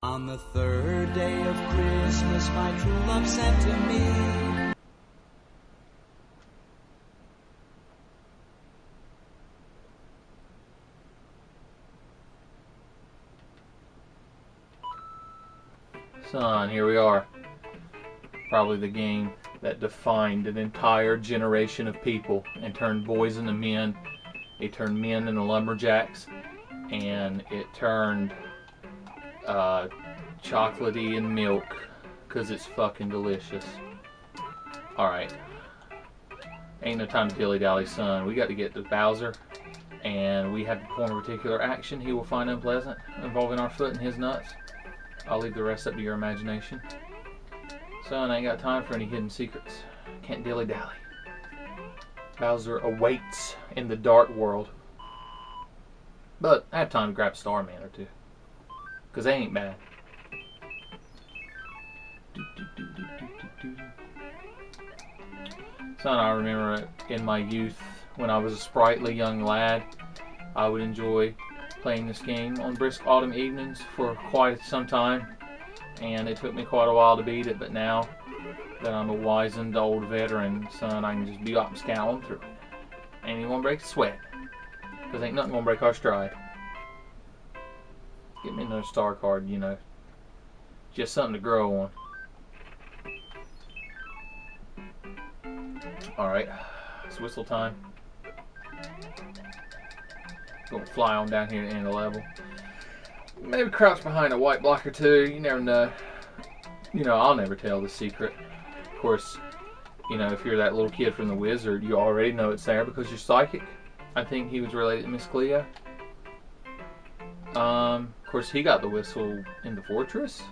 On the third day of Christmas, my true love sent to me Son, here we are. Probably the game that defined an entire generation of people and turned boys into men. It turned men into lumberjacks, and it turned chocolatey and milk because it's fucking delicious. Alright. Ain't no time to dilly-dally, son. We got to get to Bowser, and we have to perform a particular action he will find unpleasant involving our foot and his nuts. I'll leave the rest up to your imagination. Son, I ain't got time for any hidden secrets. Can't dilly-dally. Bowser awaits in the dark world. But I have time to grab Starman or two. Because they ain't bad. Son, I remember in my youth, when I was a sprightly young lad, I would enjoy playing this game on brisk autumn evenings for quite some time, and it took me quite a while to beat it, but now that I'm a wizened old veteran, son, I can just be up scowling through it. Ain't even gonna break a sweat, because ain't nothing gonna break our stride. Get me another star card, you know. Just something to grow on. Alright, it's whistle time. Gonna fly on down here to the end of the level. Maybe crouch behind a white block or two. You never know. You know, I'll never tell the secret. Of course, you know, if you're that little kid from The Wizard, you already know it's there because you're psychic. I think he was related to Miss Cleo. Of course, he got the whistle in the fortress.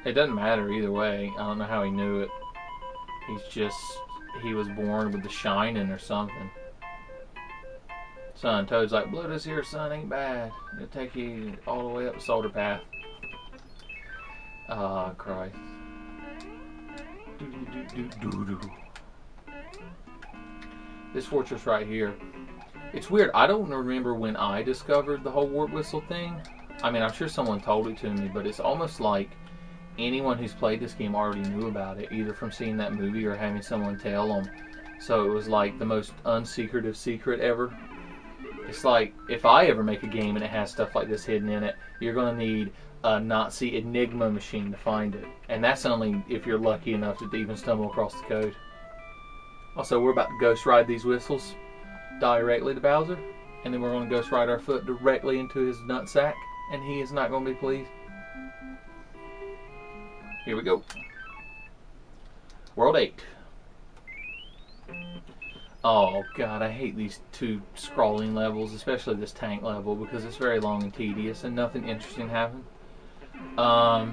It doesn't matter either way. I don't know how he knew it. He was born with the shining or something. Son, Toad's like, blow this here, son, ain't bad. It'll take you all the way up the Soldier Path. Ah, Christ. This fortress right here. It's weird. I don't remember when I discovered the whole warp whistle thing. I mean, I'm sure someone told it to me, but it's almost like anyone who's played this game already knew about it, either from seeing that movie or having someone tell them. So it was like the most unsecretive secret ever. It's like, if I ever make a game and it has stuff like this hidden in it, you're going to need a Nazi Enigma machine to find it. And that's only if you're lucky enough to even stumble across the code. Also, we're about to ghost ride these whistles directly to Bowser. And then we're going to ghost ride our foot directly into his nutsack. And he is not going to be pleased. Here we go. World 8. Oh god, I hate these two scrolling levels, especially this tank level, because it's very long and tedious and nothing interesting happened. Oh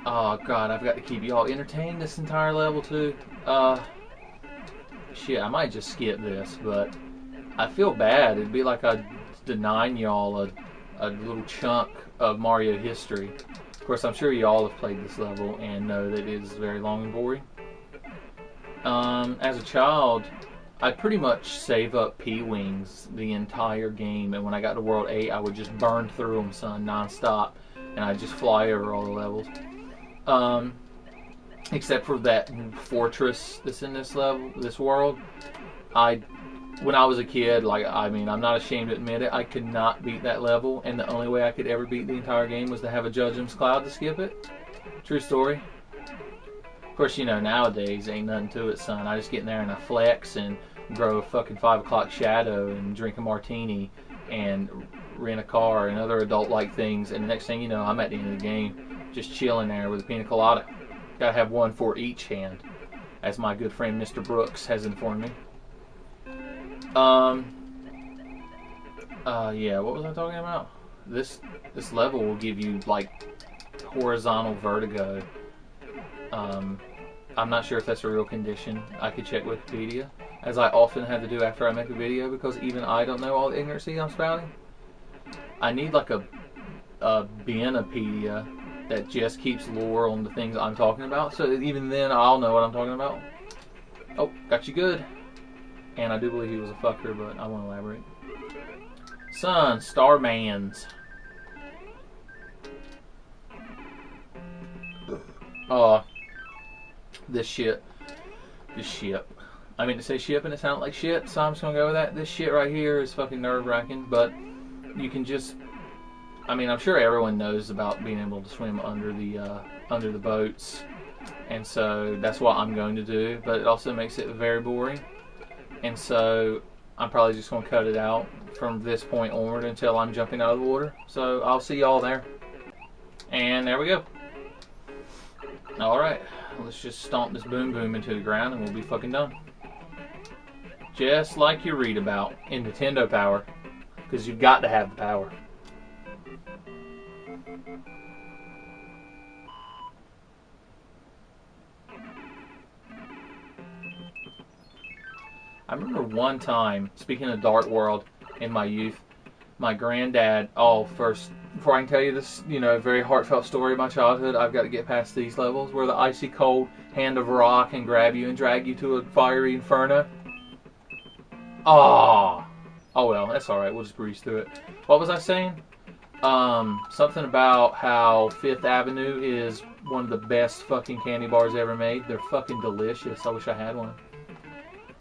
god, I've got to keep y'all entertained this entire level too. Shit, I might just skip this, but I feel bad. It'd be like I'm denying y'all a little chunk of Mario history. Of course, I'm sure y'all have played this level and know that it is very long and boring. As a child, I pretty much save up P-Wings the entire game, and when I got to World 8, I would just burn through them, son, non-stop, and I'd just fly over all the levels. Except for that fortress that's in this level, this world. When I was a kid, I'm not ashamed to admit it, I could not beat that level, and the only way I could ever beat the entire game was to have a Judgment's Cloud to skip it. True story. Of course, you know, nowadays ain't nothing to it, son. I just get in there and I flex and grow a fucking 5 o'clock shadow and drink a martini and rent a car and other adult-like things, and the next thing you know, I'm at the end of the game just chilling there with a pina colada. Gotta have one for each hand, as my good friend Mr. Brooks has informed me. Yeah, what was I talking about? This level will give you, like, horizontal vertigo. I'm not sure if that's a real condition. I could check Wikipedia, as I often have to do after I make a video, because even I don't know all the ignorancy I'm spouting. I need like a Beanopedia that just keeps lore on the things I'm talking about, so that even then I'll know what I'm talking about. Oh, got you good. And I do believe he was a fucker, but I won't elaborate. Son, Starmans. This shit. I mean to say ship and it sounded like shit, so I'm just gonna go with that. This shit right here is fucking nerve-wracking, but you can just, I mean, I'm sure everyone knows about being able to swim under the boats, and so that's what I'm going to do, but it also makes it very boring, and so I'm probably just going to cut it out from this point onward until I'm jumping out of the water. So I'll see y'all there. And there we go. Alright, let's just stomp this boom boom into the ground and we'll be fucking done. Just like you read about in Nintendo Power, because you've got to have the power. I remember one time, speaking of Dark World in my youth, my granddad, first, before I can tell you this, very heartfelt story of my childhood, I've got to get past these levels where the icy cold hand of Ra can grab you and drag you to a fiery inferno. Oh well, that's alright, we'll just breeze through it. What was I saying? Something about how Fifth Avenue is one of the best fucking candy bars ever made. They're fucking delicious. I wish I had one.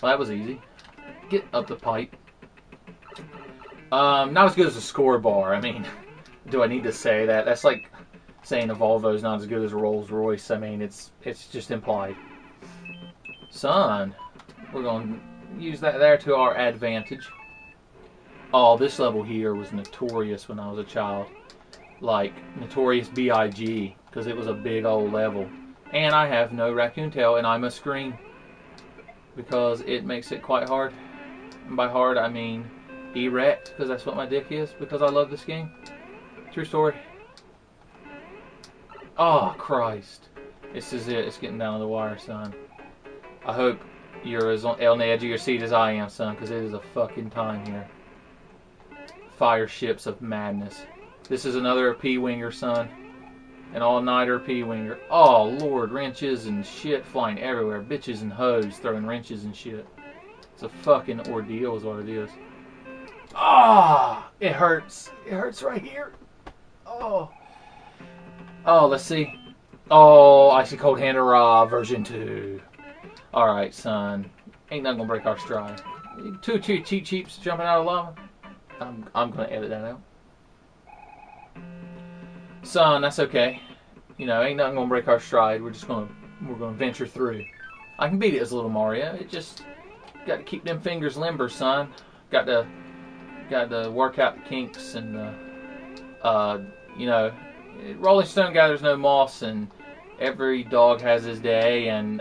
Well, that was easy. Get up the pipe. Not as good as a Score bar. I mean, do I need to say that? That's like saying a Volvo's not as good as a Rolls Royce. I mean, it's just implied. Son, we're going to use that there to our advantage. Oh, this level here was notorious when I was a child. Like, Notorious B.I.G. Because it was a big old level. And I have no raccoon tail, and I must scream. Because it makes it quite hard. And by hard, I mean erect, because that's what my dick is, because I love this game. True story. Oh, Christ. This is it. It's getting down to the wire, son. I hope you're as on the edge of your seat as I am, son, because it is a fucking time here. Fire ships of madness. This is another P-Winger, son. An all-nighter P-Winger. Oh, Lord, wrenches and shit flying everywhere. Bitches and hoes throwing wrenches and shit. It's a fucking ordeal is what it is. Ah, oh, it hurts. It hurts right here. Oh. Oh, let's see. Oh, Icy Cold Hand of Ra version 2. Alright, son. Ain't nothing gonna break our stride. Two cheap cheeps jumping out of lava. I'm gonna edit that out. Son, that's okay. Ain't nothing gonna break our stride. We're gonna venture through. I can beat it as Little Mario. It just got to keep them fingers limber, son. Got to work out the kinks and Rolling Stone gathers no moss, and every dog has his day, and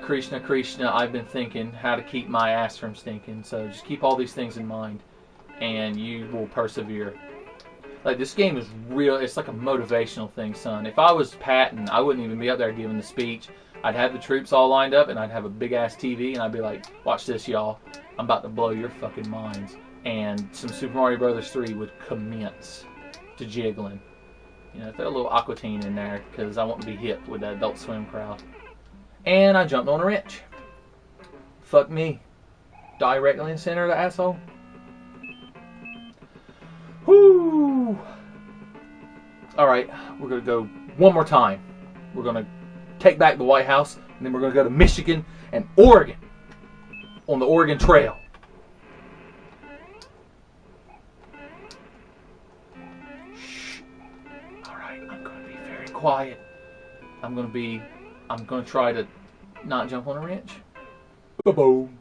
Krishna, I've been thinking how to keep my ass from stinking. So just keep all these things in mind, and you will persevere. Like, this game is real. It's like a motivational thing, son. If I was Patton, I wouldn't even be up there giving the speech. I'd have the troops all lined up, and I'd have a big-ass TV, and I'd be like, watch this, y'all. I'm about to blow your fucking minds. And some Super Mario Brothers 3 would commence to jiggling. Throw a little Aqua Teen in there, because I want to be hip with that Adult Swim crowd. And I jumped on a wrench. Fuck me. Directly in the center of the asshole. Whoo! Alright, we're going to go one more time. We're going to take back the White House, and then we're going to go to Michigan and Oregon on the Oregon Trail. Shh. Alright, I'm going to be very quiet. I'm going to try to not jump on a wrench. Ba-boom.